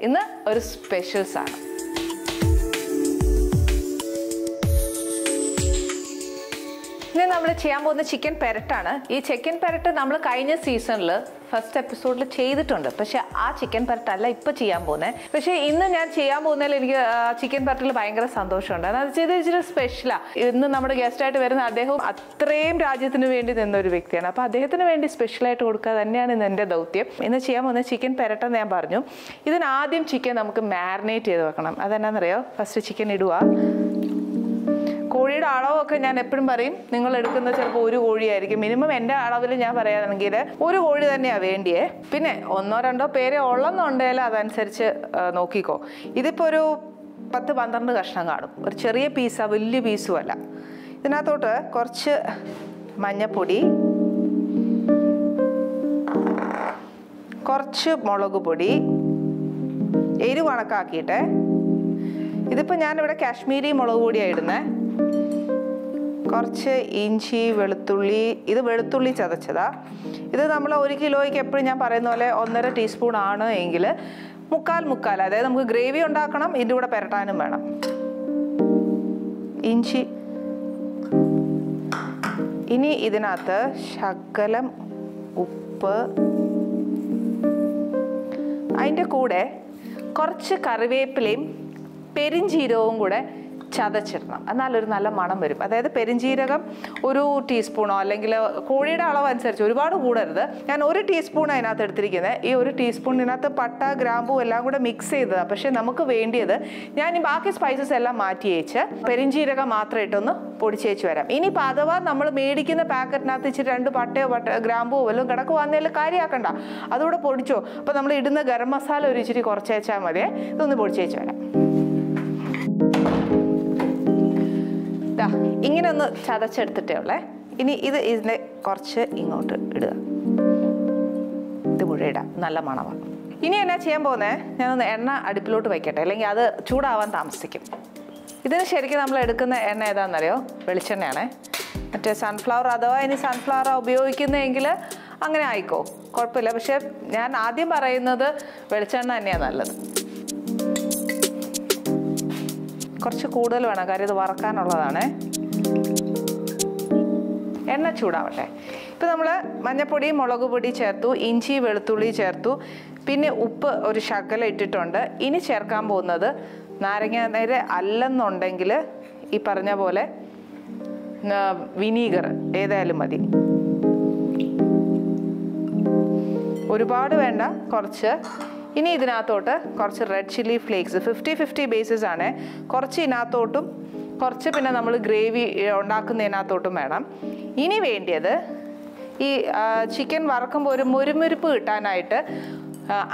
ഇന്ന് ഒരു സ്പെഷ്യൽസ് ആണ്. ഇനി നമ്മൾ ചെയ്യാൻ പോകുന്ന ചിക്കൻ പെരട്ടാണ്. ഈ ചിക്കൻ പെരട്ട് നമ്മൾ കഴിഞ്ഞ സീസണിൽ ഫസ്റ്റ് എപ്പിസോഡിൽ ചെയ്തിട്ടുണ്ട്. പക്ഷെ ആ ചിക്കൻ പെരട്ടല്ല ഇപ്പം ചെയ്യാൻ പോകുന്നത്. പക്ഷേ ഇന്ന് ഞാൻ ചെയ്യാൻ പോകുന്നതിൽ എനിക്ക് ചിക്കൻ പെരട്ടിൽ ഭയങ്കര സന്തോഷമുണ്ട്. അതെന്ന് വെച്ചാൽ ഇച്ചിരി സ്പെഷ്യലാണ്. ഇന്ന് നമ്മുടെ ഗസ്റ്റായിട്ട് വരുന്ന അദ്ദേഹം അത്രയും രാജ്യത്തിന് വേണ്ടി നിന്നൊരു വ്യക്തിയാണ്. അപ്പോൾ അദ്ദേഹത്തിന് വേണ്ടി സ്പെഷ്യലായിട്ട് കൊടുക്കുക തന്നെയാണ് ഇന്ന് എൻ്റെ ദൗത്യം. ഇന്ന് ചെയ്യാൻ പോകുന്ന ചിക്കൻ പെരട്ടെന്ന് ഞാൻ പറഞ്ഞു. ഇതിനാദ്യം ചിക്കൻ നമുക്ക് മാരിനേറ്റ് ചെയ്ത് വെക്കണം. അതെന്നാണെന്നറിയോ? ഫസ്റ്റ് ചിക്കൻ ഇടുക. കോഴിയുടെ അളവൊക്കെ ഞാൻ എപ്പോഴും പറയും, നിങ്ങൾ എടുക്കുന്നത് ചിലപ്പോൾ ഒരു കോഴിയായിരിക്കും. മിനിമം എൻ്റെ അളവിൽ ഞാൻ പറയുകയാണെങ്കിൽ ഒരു കോഴി തന്നെയാണ് വേണ്ടിയേ. പിന്നെ 1-2 പേരെ ഉള്ളെന്നുണ്ടെങ്കിൽ അതനുസരിച്ച് നോക്കിക്കോ. ഇതിപ്പോൾ ഒരു 10-12 കഷ്ണം കാണും. ഒരു ചെറിയ പീസാണ്, വലിയ പീസും അല്ല. ഇതിനകത്തോട്ട് കുറച്ച് മഞ്ഞൾപ്പൊടി, കുറച്ച് മുളക് പൊടി, എരിവ് കണക്കാക്കിയിട്ട്. ഇതിപ്പോൾ ഞാനിവിടെ കാശ്മീരി മുളക് പൊടിയാണ് ഇടുന്നത്. കുറച്ച് ഇഞ്ചി, വെളുത്തുള്ളി. ഇത് വെളുത്തുള്ളി ചതച്ചതാ. ഇത് നമ്മൾ 1 കിലോയ്ക്ക് എപ്പോഴും ഞാൻ പറയുന്ന പോലെ 1.5 ടീസ്പൂൺ ആണ് എങ്കിൽ മുക്കാൽ. അതായത് നമുക്ക് ഗ്രേവി ഉണ്ടാക്കണം, ഇതിൻ്റെ കൂടെ പെരട്ടാനും വേണം. ഇഞ്ചി. ഇനി ഇതിനകത്ത് ശകലം ഉപ്പ്, അതിൻ്റെ കൂടെ കുറച്ച് കറിവേപ്പിലയും പെരിഞ്ജീരകവും കൂടെ ചതച്ചിടണം. എന്നാലൊരു നല്ല മണം വരും. അതായത് പെരിഞ്ജീരകം 1 ടീസ്പൂണോ അല്ലെങ്കിൽ കോഴിയുടെ അളവ് അനുസരിച്ച് ഒരുപാട് കൂടരുത്. ഞാൻ 1 ടീസ്പൂൺ അതിനകത്ത് എടുത്തിരിക്കുന്നത്. ഈ 1 ടീസ്പൂണിനകത്ത് പട്ട, ഗ്രാമ്പൂ എല്ലാം കൂടെ മിക്സ് ചെയ്തതാണ്. പക്ഷേ നമുക്ക് വേണ്ടിയത് ഞാൻ ഈ ബാക്കി സ്പൈസസ് എല്ലാം മാറ്റി വെച്ച് പെരിഞ്ജീരകം മാത്രം ഇട്ടൊന്ന് പൊടിച്ചേച്ച് വരാം. ഇനിയിപ്പോൾ അഥവാ നമ്മൾ മേടിക്കുന്ന പാക്കറ്റിനകത്ത് ഇച്ചിരി 2 പട്ടയോ ഗ്രാമ്പോ വല്ലതും കിടക്കുവാന്നേലും കാര്യമാക്കണ്ട, അതുകൂടെ പൊടിച്ചോ. അപ്പോൾ നമ്മൾ ഇടുന്ന ഗരം മസാല ഒരു ഇച്ചിരി കുറച്ചേച്ചാൽ മതിയേ. ഇതൊന്ന് പൊടിച്ചേച്ച് വരാം. ഇങ്ങനെ ഒന്ന് ചതച്ചെടുത്തിട്ടേ ഉള്ളേ. ഇനി ഇതിനെ കുറച്ച് ഇങ്ങോട്ട് ഇടുക. ഇത് മുഴുവൻ ഇടാം, നല്ല മണമാണ്. ഇനി എന്നാ ചെയ്യാൻ പോകുന്നത്, ഞാനൊന്ന് എണ്ണ അടുപ്പിലോട്ട് വയ്ക്കട്ടെ, അല്ലെങ്കിൽ അത് ചൂടാവാൻ താമസിക്കും. ഇതിന് ശരിക്കും നമ്മൾ എടുക്കുന്ന എണ്ണ ഏതാണെന്നറിയോ? വെളിച്ചെണ്ണയാണേ. മറ്റേ സൺഫ്ലവർ, അഥവാ ഇനി സൺഫ്ലവർ ഉപയോഗിക്കുന്നതെങ്കിൽ അങ്ങനെ ആയിക്കോ, കുഴപ്പമില്ല. പക്ഷെ ഞാൻ ആദ്യം പറയുന്നത് വെളിച്ചെണ്ണ തന്നെയാണ് നല്ലത്. കുറച്ച് കൂടുതൽ വേണം, കാര്യം ഇത് വറക്കാനുള്ളതാണ്. എണ്ണ ചൂടാവട്ടെ. ഇപ്പം നമ്മൾ മഞ്ഞൾപ്പൊടി, മുളക് പൊടി ചേർത്തു, ഇഞ്ചി, വെളുത്തുള്ളി ചേർത്തു, പിന്നെ ഉപ്പ് ഒരു ശകലം ഇട്ടിട്ടുണ്ട്. ഇനി ചേർക്കാൻ പോകുന്നത് നാരങ്ങാനീര് അല്ലെന്നുണ്ടെങ്കിൽ ഈ പറഞ്ഞ പോലെ വിനീഗർ ഏതായാലും മതി. ഒരുപാട് വേണ്ട, കുറച്ച്. ഇനി ഇതിനകത്തോട്ട് കുറച്ച് റെഡ് ചില്ലി ഫ്ലേക്സ്, 50-50 ബേസിസ് ആണ്. കുറച്ച് ഇതിനകത്തോട്ടും കുറച്ച് പിന്നെ നമ്മൾ ഗ്രേവി ഉണ്ടാക്കുന്നതിനകത്തോട്ടും വേണം. ഇനി വേണ്ടിയത് ഈ ചിക്കൻ വറക്കുമ്പോൾ ഒരു മുരുമുരുപ്പ് കിട്ടാനായിട്ട്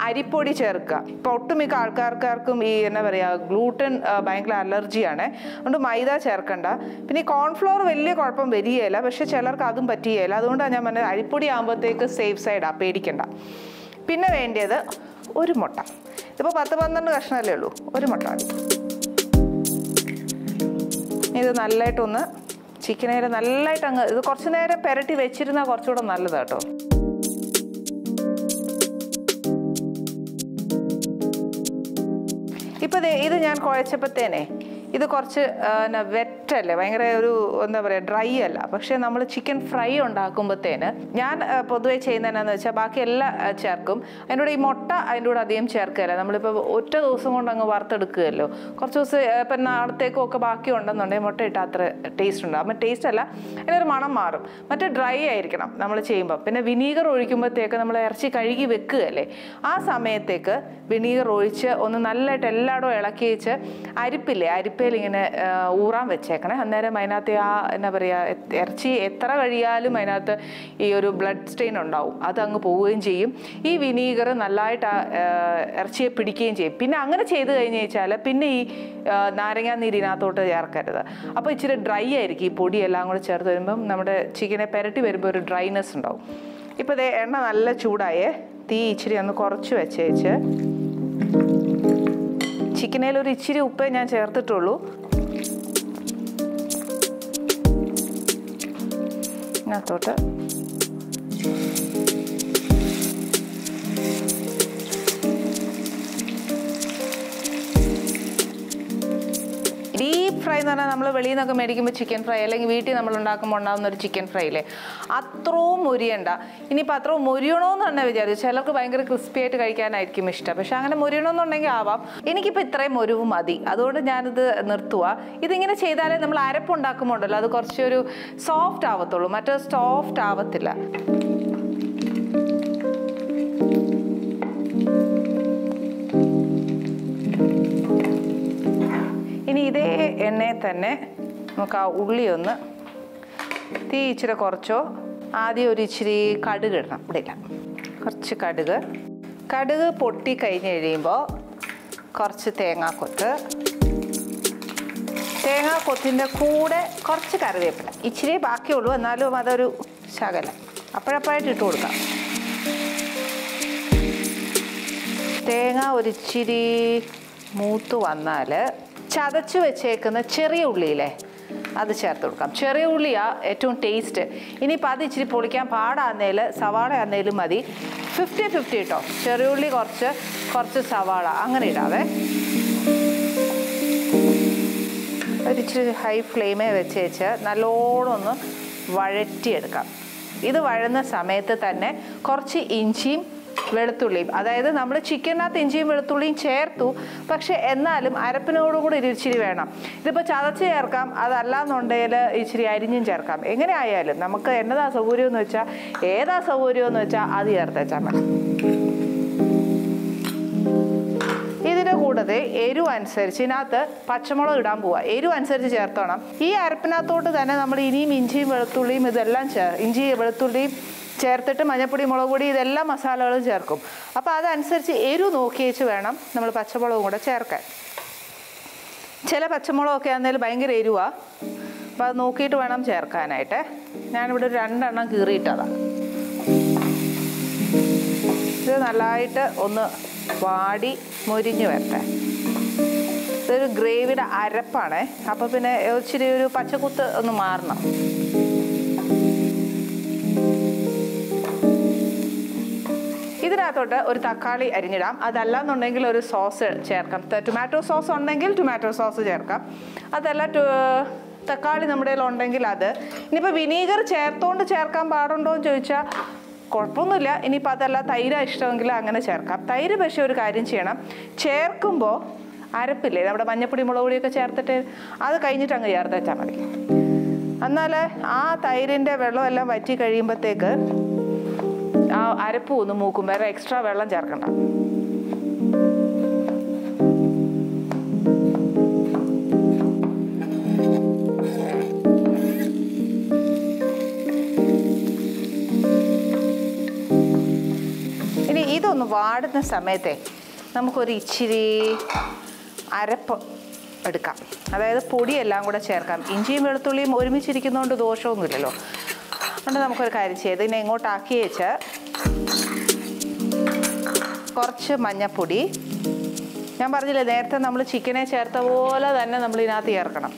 അരിപ്പൊടി ചേർക്കുക. ഇപ്പോൾ ഒട്ടുമിക്ക ആൾക്കാർക്കും ഈ എന്നാ പറയുക, ഗ്ലൂട്ടൻ ഭയങ്കര അലർജിയാണ്. അതുകൊണ്ട് മൈദ ചേർക്കണ്ട. പിന്നെ ഈ കോൺഫ്ലോർ വലിയ കുഴപ്പം വരികയില്ല, പക്ഷെ ചിലർക്ക് അതും പറ്റുകയില്ല. അതുകൊണ്ടാണ് ഞാൻ പറഞ്ഞത് അരിപ്പൊടി ആകുമ്പോഴത്തേക്ക് സേഫ് സൈഡാണ്, പേടിക്കണ്ട. പിന്നെ വേണ്ടിയത് ഒരു മുട്ട. ഇതിപ്പോൾ 10-12 കഷ്ണമല്ലേ ഉള്ളൂ, ഒരു മുട്ട മതി. ഇത് നല്ലതായിട്ടൊന്ന് ചിക്കനേൽ നല്ലതായിട്ട് അങ്ങ് ഇത് കുറച്ച് നേരം പെരട്ടി വെച്ചിരുന്നാൽ കുറച്ചുകൂടെ നല്ലതാണ് കേട്ടോ. ഇപ്പോൾ ഇത് ഞാൻ കുഴച്ചപ്പോഴത്തേനെ ഇത് കുറച്ച് വെറ്റല്ലേ, ഭയങ്കര ഒരു എന്താ പറയുക, ഡ്രൈ അല്ല. പക്ഷേ നമ്മൾ ചിക്കൻ ഫ്രൈ ഉണ്ടാക്കുമ്പോഴത്തേന് ഞാൻ പൊതുവെ ചെയ്യുന്നതെന്നു വെച്ചാൽ ബാക്കി എല്ലാം ചേർക്കും. അതിൻ്റെ കൂടെ ഈ മുട്ട അതിൻ്റെ കൂടെ അധികം ചേർക്കുകയല്ല. നമ്മളിപ്പോൾ ഒറ്റ ദിവസം കൊണ്ട് അങ്ങ് വറുത്തെടുക്കുകയല്ലോ. കുറച്ച് ദിവസം ഇപ്പം നാളത്തേക്കും ഒക്കെ ബാക്കി ഉണ്ടെന്നുണ്ടെങ്കിൽ മുട്ട ഇട്ടാൽ അത്ര ടേസ്റ്റ് ഉണ്ടാകും. അപ്പം ടേസ്റ്റ് അല്ല, അതിനൊരു മണം മാറും. മറ്റേ ഡ്രൈ ആയിരിക്കണം നമ്മൾ ചെയ്യുമ്പോൾ. പിന്നെ വിനീഗർ ഒഴിക്കുമ്പോഴത്തേക്ക് നമ്മൾ ഇറച്ചി കഴുകി വെക്കുകയല്ലേ, ആ സമയത്തേക്ക് വിനീഗർ ഒഴിച്ച് ഒന്ന് നല്ലതായിട്ട് എല്ലായിടവും ഇളക്കി വെച്ച് അരിപ്പില്ലേ, അരിപ്പയിൽ ഇങ്ങനെ ഊറാൻ വെച്ചേക്കണേ. അന്നേരം അതിനകത്ത് ആ എന്നാ പറയുക, ഇറച്ചി എത്ര കഴിയാലും അതിനകത്ത് ഈ ഒരു ബ്ലഡ് സ്റ്റെയിൻ ഉണ്ടാവും, അത് അങ്ങ് പോവുകയും ചെയ്യും. ഈ വിനീഗർ നല്ലതായിട്ട് ഇറച്ചിയെ പിടിക്കുകയും ചെയ്യും. പിന്നെ അങ്ങനെ ചെയ്ത് കഴിഞ്ഞ് വെച്ചാൽ പിന്നെ ഈ നാരങ്ങാനീരിനകത്തോട്ട് ചേർക്കരുത്. അപ്പോൾ ഇച്ചിരി ഡ്രൈ ആയിരിക്കും. ഈ പൊടിയെല്ലാം കൂടെ ചേർത്ത് വരുമ്പം നമ്മുടെ ചിക്കനെ പെരട്ടി വരുമ്പോൾ ഒരു ഡ്രൈനെസ് ഉണ്ടാവും. ഇപ്പോൾ ഇത് എണ്ണ നല്ല ചൂടായേ. തീ ഇച്ചിരി ഒന്ന് കുറച്ച് വെച്ചേച്ച് ചിക്കനേൽ ഒരു ഇച്ചിരി ഉപ്പേ ഞാൻ ചേർത്തിട്ടുള്ളൂ. ഇതിനകത്തോട്ട് ഫ്രൈ എന്ന് പറഞ്ഞാൽ നമ്മൾ വെളിയിൽ നിന്നൊക്കെ മേടിക്കുമ്പോൾ ചിക്കൻ ഫ്രൈ അല്ലെങ്കിൽ വീട്ടിൽ നമ്മൾ ഉണ്ടാക്കുമ്പോൾ ഉണ്ടാകുന്ന ഒരു ചിക്കൻ ഫ്രൈയില്ലേ, അത്രയും മൊരിയണ്ട. ഇനിയിപ്പോൾ അത്രയും മൊരിയണമെന്ന് തന്നെ വിചാരിച്ചു. ചിലർക്ക് ഭയങ്കര ക്രിസ്പി ആയിട്ട് കഴിക്കാനായിരിക്കും ഇഷ്ടം. പക്ഷെ അങ്ങനെ മൊരിയണമെന്നുണ്ടെങ്കിൽ ആവാം. എനിക്കിപ്പോൾ ഇത്രയും മൊരിവ് മതി, അതുകൊണ്ട് ഞാനിത് നിർത്തുക. ഇതിങ്ങനെ ചെയ്താലേ നമ്മൾ അരപ്പുണ്ടാക്കുമ്പോൾ ഉണ്ടല്ലോ അത് കുറച്ചൊരു സോഫ്റ്റ് ആവത്തുള്ളൂ, മറ്റേ സോഫ്റ്റ് ആവത്തില്ല. ഇനി ഇതേ എണ്ണയിൽ തന്നെ നമുക്ക് ആ ഉള്ളി ഒന്ന് തീ ഇച്ചിരി കുറച്ചോ, ആദ്യം ഒരു ഇച്ചിരി കടുക് ഇടണം. ഇവിടെ ഇല്ല, കുറച്ച് കടുക് പൊട്ടി കഴിഞ്ഞ് കഴിയുമ്പോൾ കുറച്ച് തേങ്ങാക്കൊത്തിൻ്റെ കൂടെ കുറച്ച് കറിവേപ്പില, ഇച്ചിരി ബാക്കിയുള്ളൂ, എന്നാലും അതൊരു ശകലം അപ്പോഴപ്പോഴായിട്ട് ഇട്ട് കൊടുക്കാം. തേങ്ങ ഒരിച്ചിരി മൂത്ത് വന്നാൽ ചതച്ച് വെച്ചേക്കുന്ന ചെറിയ ഉള്ളിയില്ലേ അത് ചേർത്ത് കൊടുക്കാം. ചെറിയ ഉള്ളിയാണ് ഏറ്റവും ടേസ്റ്റ്. ഇനിയിപ്പോൾ അത് ഇച്ചിരി പൊളിക്കാൻ പാടാന്നേൽ സവാള ആന്നേലും മതി. 50-50 കേട്ടോ, ചെറിയ ഉള്ളി കുറച്ച് സവാള അങ്ങനെ ഇടാവേ. ഒരിച്ചിരി ഹൈ ഫ്ലെയിമേ വെച്ച് നല്ലോണം ഒന്ന് വഴറ്റിയെടുക്കാം. ഇത് വഴന്ന സമയത്ത് തന്നെ കുറച്ച് ഇഞ്ചിയും വെളുത്തുള്ളിയും, അതായത് നമ്മൾ ചിക്കനകത്ത് ഇഞ്ചിയും വെളുത്തുള്ളിയും ചേർത്തു, പക്ഷെ എന്നാലും അരപ്പിനോടും കൂടി ഇച്ചിരി വേണം. ഇതിപ്പോൾ ചതച്ച് ചേർക്കാം, അതല്ലാന്നുണ്ടെങ്കിൽ ഇച്ചിരി അരിഞ്ഞും ചേർക്കാം. എങ്ങനെ ആയാലും നമുക്ക് എന്നതാ സൗകര്യമെന്ന് വെച്ചാൽ, ഏതാ സൗകര്യമെന്ന് വെച്ചാൽ അത് ചേർത്തേച്ചാൽ മതി. ഇതിൻ്റെ കൂടത്തെ എരിവ് അനുസരിച്ച് ഇതിനകത്ത് പച്ചമുളക് ഇടാൻ പോവുക. എരിവ് അനുസരിച്ച് ചേർത്തോണം. ഈ അരപ്പിനകത്തോട്ട് തന്നെ നമ്മൾ ഇനിയും ഇഞ്ചിയും വെളുത്തുള്ളിയും ഇതെല്ലാം ഇഞ്ചി വെളുത്തുള്ളിയും ചേർത്തിട്ട് മഞ്ഞപ്പൊടി, മുളക് പൊടി ഇതെല്ലാം മസാലകളും ചേർക്കും. അപ്പോൾ അതനുസരിച്ച് എരിവ് നോക്കി വെച്ച് വേണം നമ്മൾ പച്ചമുളകും കൂടെ ചേർക്കാൻ. ചില പച്ചമുളകൊക്കെ ആണെങ്കിലും ഭയങ്കര എരിവാണ്, അപ്പോൾ അത് നോക്കിയിട്ട് വേണം ചേർക്കാനായിട്ട്. ഞാനിവിടെ 2 എണ്ണം കീറിയിട്ടതാണ്. ഇത് നല്ലതായിട്ട് ഒന്ന് വാടി മൊരിഞ്ഞ് വരട്ടെ. ഇതൊരു ഗ്രേവിയുടെ അരപ്പാണ്, അപ്പോൾ പിന്നെ ഇച്ചിരി ഒരു പച്ചക്കുത്ത് ഒന്ന് മാറണം. ഇതിനകത്തോട്ട് ഒരു തക്കാളി അരിഞ്ഞിടാം. അതല്ലാന്നുണ്ടെങ്കിൽ ഒരു സോസ് ചേർക്കാം. ടൊമാറ്റോ സോസ് ഉണ്ടെങ്കിൽ ടൊമാറ്റോ സോസ് ചേർക്കാം. അതല്ല തക്കാളി നമ്മുടെ കയ്യിൽ ഉണ്ടെങ്കിൽ അത്. ഇനിയിപ്പോൾ വിനീഗർ ചേർക്കാൻ പാടുണ്ടോ എന്ന് ചോദിച്ചാൽ കുഴപ്പമൊന്നുമില്ല. ഇനിയിപ്പോൾ അതല്ല തൈര് ഇഷ്ടമെങ്കിൽ അങ്ങനെ ചേർക്കാം. തൈര് പക്ഷേ ഒരു കാര്യം ചെയ്യണം, ചേർക്കുമ്പോൾ അരപ്പില്ലേ നമ്മുടെ മഞ്ഞപ്പൊടി, മുളക് പൊടിയൊക്കെ ചേർത്തിട്ട് അത് കഴിഞ്ഞിട്ട് അങ്ങ് ചേർത്തേച്ചാൽ മതി. എന്നാൽ ആ തൈരിൻ്റെ വെള്ളമെല്ലാം വറ്റി കഴിയുമ്പോഴത്തേക്ക് ആ അരപ്പ് ഒന്ന് മൂക്കും, വേറെ എക്സ്ട്രാ വെള്ളം ചേർക്കണ്ട. ഇനി ഇതൊന്ന് വാടുന്ന സമയത്തെ നമുക്കൊരു ഇച്ചിരി അരപ്പ് എടുക്കാം. അതായത് പൊടിയെല്ലാം കൂടെ ചേർക്കാം. ഇഞ്ചിയും വെളുത്തുള്ളിയും ഒരുമിച്ചിരിക്കുന്നതുകൊണ്ട് ദോഷമൊന്നുമില്ലല്ലോ. അതുകൊണ്ട് നമുക്കൊരു കാര്യം ചെയ്ത് ഇതിനെ ഇങ്ങോട്ടാക്കി വെച്ച് കുറച്ച് മഞ്ഞപ്പൊടി, ഞാൻ പറഞ്ഞില്ലേ നേരത്തെ നമ്മൾ ചിക്കനെ ചേർത്ത പോലെ തന്നെ നമ്മൾ ഇതിനകത്ത് ചേർക്കണം.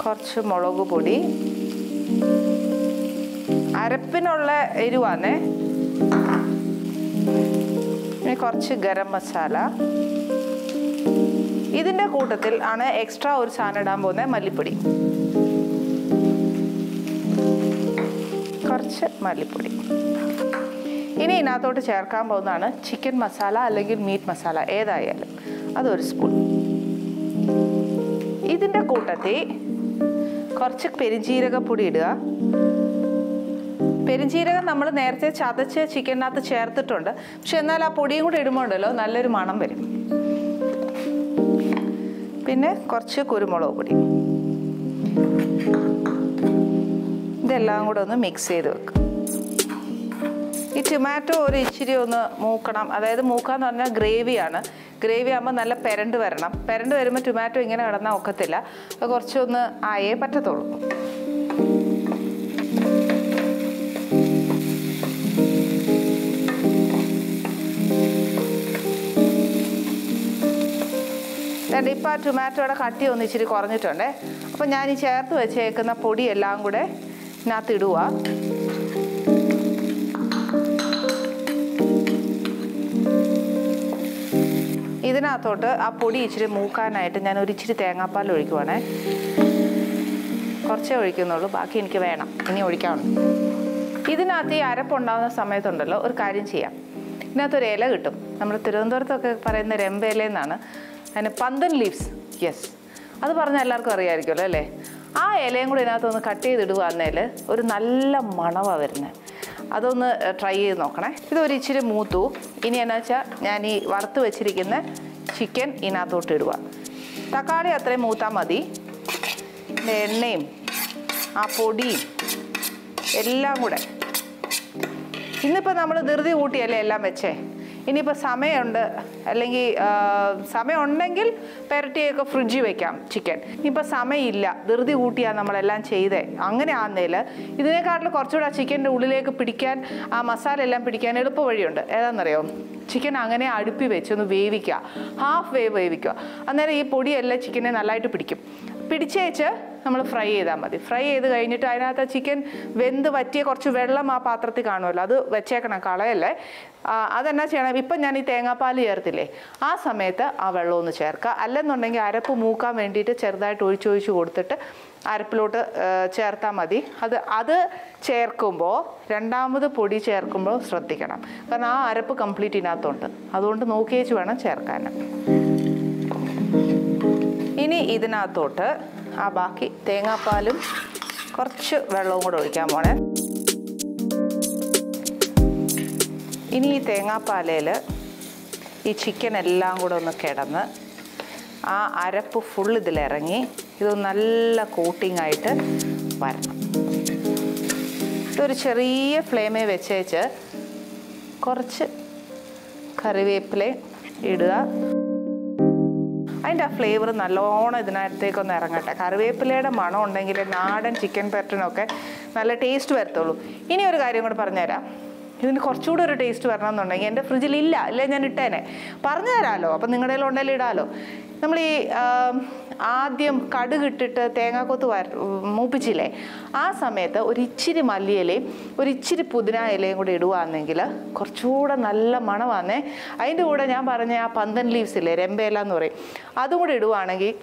കുറച്ച് മുളക് പൊടി, അരപ്പിനുള്ള എരിവാണേ. ഇനി കുറച്ച് ഗരം മസാല. ഇതിൻ്റെ കൂട്ടത്തിൽ ആണ് എക്സ്ട്രാ ഒരു സാധനം ഇടാൻ പോകുന്നത്, മല്ലിപ്പൊടി. കുറച്ച് മല്ലിപ്പൊടി. ഇനി ഇതിനകത്തോട്ട് ചേർക്കാൻ പോകുന്നതാണ് ചിക്കൻ മസാല അല്ലെങ്കിൽ മീറ്റ് മസാല ഏതായാലും, അതൊരു സ്പൂൺ. ഇതിൻ്റെ കൂട്ടത്തിൽ കുറച്ച് പെരുംജീരകപ്പൊടി ഇടുക. പെരുംജീരകം നമ്മൾ നേരത്തെ ചതച്ച് ചിക്കനകത്ത് ചേർത്തിട്ടുണ്ട്, പക്ഷെ എന്നാൽ ആ പൊടിയും കൂടി ഇടുമ്പോൾ ഉണ്ടല്ലോ നല്ലൊരു മണം വരും. പിന്നെ കുറച്ച് കുരുമുളക് പൊടി. ഇതെല്ലാം കൂടെ ഒന്ന് മിക്സ് ചെയ്ത് വെക്കും. ഈ ടൊമാറ്റോ ഒരു ഇച്ചിരി ഒന്ന് മൂക്കണം. അതായത് മൂക്കാന്ന് പറഞ്ഞാൽ ഗ്രേവിയാണ്. ഗ്രേവി ആകുമ്പോൾ നല്ല പെരണ്ട് വരണം. പെരണ്ട് വരുമ്പോൾ ടൊമാറ്റോ ഇങ്ങനെ കിടന്നാൽ ഒക്കത്തില്ല. അത് കുറച്ചൊന്ന് ആയേ പറ്റത്തുള്ളൂ. ഇപ്പോൾ ആ ടൊമാറ്റോയുടെ കട്ടി ഒന്ന് ഇച്ചിരി കുറഞ്ഞിട്ടുണ്ട്. അപ്പോൾ ഞാൻ ഈ ചേർത്ത് വെച്ചേക്കുന്ന പൊടിയെല്ലാം കൂടെ ഇതിനകത്ത് ഇടുക. ഇതിനകത്തോട്ട് ആ പൊടി ഇച്ചിരി മൂക്കാനായിട്ട് ഞാൻ ഒരു ഇച്ചിരി തേങ്ങാപ്പാൽ ഒഴിക്കുവാണേ. കുറച്ചേ ഒഴിക്കുന്നുള്ളൂ, ബാക്കി എനിക്ക് വേണം, ഇനി ഒഴിക്കാനുണ്ട്. ഇതിനകത്ത് ഈ അരപ്പുണ്ടാകുന്ന സമയത്തുണ്ടല്ലോ ഒരു കാര്യം ചെയ്യാം. ഇതിനകത്തൊരു ഇല കിട്ടും, നമ്മൾ തിരുവനന്തപുരത്തൊക്കെ പറയുന്ന രമ്പയില എന്നാണ്, അതിന് പന്തൻ ലീവ്സ്. യെസ്, അത് പറഞ്ഞാൽ എല്ലാവർക്കും അറിയാമായിരിക്കുമല്ലോ അല്ലേ? ആ ഇലയും കൂടി ഇതിനകത്തൊന്ന് കട്ട് ചെയ്തിടുകയെന്നേൽ ഒരു നല്ല മണമാണ് വരുന്നത്. അതൊന്ന് ട്രൈ ചെയ്ത് നോക്കണേ. ഇതൊരു ഇച്ചിരി മൂത്തു. ഇനി എന്നാ വെച്ചാൽ ഞാൻ ഈ വറുത്ത് വെച്ചിരിക്കുന്ന ചിക്കൻ ഇതിനകത്തോട്ട് ഇടുക. തക്കാളി അത്രയും മൂത്താൽ മതി. എണ്ണയും ആ പൊടിയും എല്ലാം കൂടെ. ഇന്നിപ്പോൾ നമ്മൾ ധൃതി കൂട്ടിയല്ലേ എല്ലാം വെച്ചേ. ഇനിയിപ്പോൾ സമയമുണ്ട്, അല്ലെങ്കിൽ സമയം ഉണ്ടെങ്കിൽ പെരട്ടിയൊക്കെ ഫ്രിഡ്ജിൽ വെക്കാം ചിക്കൻ. ഇനിയിപ്പോൾ സമയമില്ല, ധൃതി കൂട്ടിയാണ് നമ്മളെല്ലാം ചെയ്തേ, അങ്ങനെ ആകുന്നതിൽ ഇതിനേക്കാട്ടിൽ കുറച്ചുകൂടെ ആ ചിക്കൻ്റെ ഉള്ളിലേക്ക് പിടിക്കാൻ, ആ മസാല എല്ലാം പിടിക്കാൻ എളുപ്പ വഴിയുണ്ട്. ഏതാണെന്നറിയോ? ചിക്കൻ അങ്ങനെ അടുപ്പി വെച്ച് ഒന്ന് വേവിക്കുക, ഹാഫ് വേവ് വേവിക്കുക. അന്നേരം ഈ പൊടിയെല്ലാം ചിക്കനെ നല്ലതായിട്ട് പിടിക്കും. പിടിച്ചേച്ച് നമ്മൾ ഫ്രൈ ചെയ്താൽ മതി. ഫ്രൈ ചെയ്ത് കഴിഞ്ഞിട്ട് അതിനകത്ത് ചിക്കൻ വെന്ത് വറ്റിയ കുറച്ച് വെള്ളം ആ പാത്രത്തിൽ കാണുമല്ലോ, അത് വെച്ചേക്കണം, കളയല്ലേ. അതെന്നാ ചെയ്യണം, ഇപ്പം ഞാൻ ഈ തേങ്ങാപ്പാൽ ചേർത്തില്ലേ, ആ സമയത്ത് ആ വെള്ളം ഒന്ന് ചേർക്കുക. അല്ലെന്നുണ്ടെങ്കിൽ അരപ്പ് മൂക്കാൻ വേണ്ടിയിട്ട് ചെറുതായിട്ട് ഒഴിച്ചൊഴിച്ച് കൊടുത്തിട്ട് അരപ്പിലോട്ട് ചേർത്താൽ മതി. അത് ചേർക്കുമ്പോൾ രണ്ടാമത് പൊടി ചേർക്കുമ്പോൾ ശ്രദ്ധിക്കണം, കാരണം ആ അരപ്പ് കംപ്ലീറ്റ് ഇതിനകത്തുണ്ട്. അതുകൊണ്ട് നോക്കിയേച്ച് വേണം ചേർക്കാൻ. ഇനി ഇതിനകത്തോട്ട് ആ ബാക്കി തേങ്ങാപ്പാലും കുറച്ച് വെള്ളവും കൂടെ ഒഴിക്കാൻ പോണേ. ഇനി ഈ തേങ്ങാപ്പാലയിൽ ഈ ചിക്കൻ എല്ലാം കൂടെ ഒന്ന് കിടന്ന് ആ അരപ്പ് ഫുൾ ഇതിലിറങ്ങി ഇത് നല്ല കോട്ടിംഗ് ആയിട്ട് വരണം. ഇതൊരു ചെറിയ ഫ്ലെയിമിൽ വെച്ചേച്ച് കുറച്ച് കറിവേപ്പില ഇടുക. അതിൻ്റെ ആ ഫ്ലേവർ നല്ലോണം ഇതിനകത്തേക്കൊന്ന് ഇറങ്ങട്ടെ. കറിവേപ്പിലയുടെ മണം ഉണ്ടെങ്കിൽ നാടൻ ചിക്കൻ പെരട്ടിനൊക്കെ നല്ല ടേസ്റ്റ് വരത്തുള്ളൂ. ഇനി ഒരു കാര്യം കൂടെ പറഞ്ഞുതരാം. ഇതിന് കുറച്ചുകൂടെ ഒരു ടേസ്റ്റ് വരണമെന്നുണ്ടെങ്കിൽ എൻ്റെ ഫ്രിഡ്ജിലില്ല, ഇല്ലേ ഞാൻ ഇട്ടേനെ, പറഞ്ഞു തരാമല്ലോ. അപ്പം നിങ്ങളുടെ കയ്യിൽ ഉണ്ടെങ്കിൽ ഇടാമല്ലോ. നമ്മൾ ഈ ആദ്യം കടുകിട്ടിട്ട് തേങ്ങാക്കൊത്ത് മൂപ്പിച്ചില്ലേ, ആ സമയത്ത് ഒരു ഇച്ചിരി മല്ലിയിലയും ഒരു ഇച്ചിരി പുതിന ഇലയും കൂടി ഇടുകയാണെങ്കിൽ കുറച്ചുകൂടെ നല്ല മണമാന്നേ. അതിൻ്റെ കൂടെ ഞാൻ പറഞ്ഞ ആ പന്തൻ ലീവ്സ് ഇല്ലേ, രമ്പയില എന്ന് പറയും, അതും കൂടി ഇടുകയാണെങ്കിൽ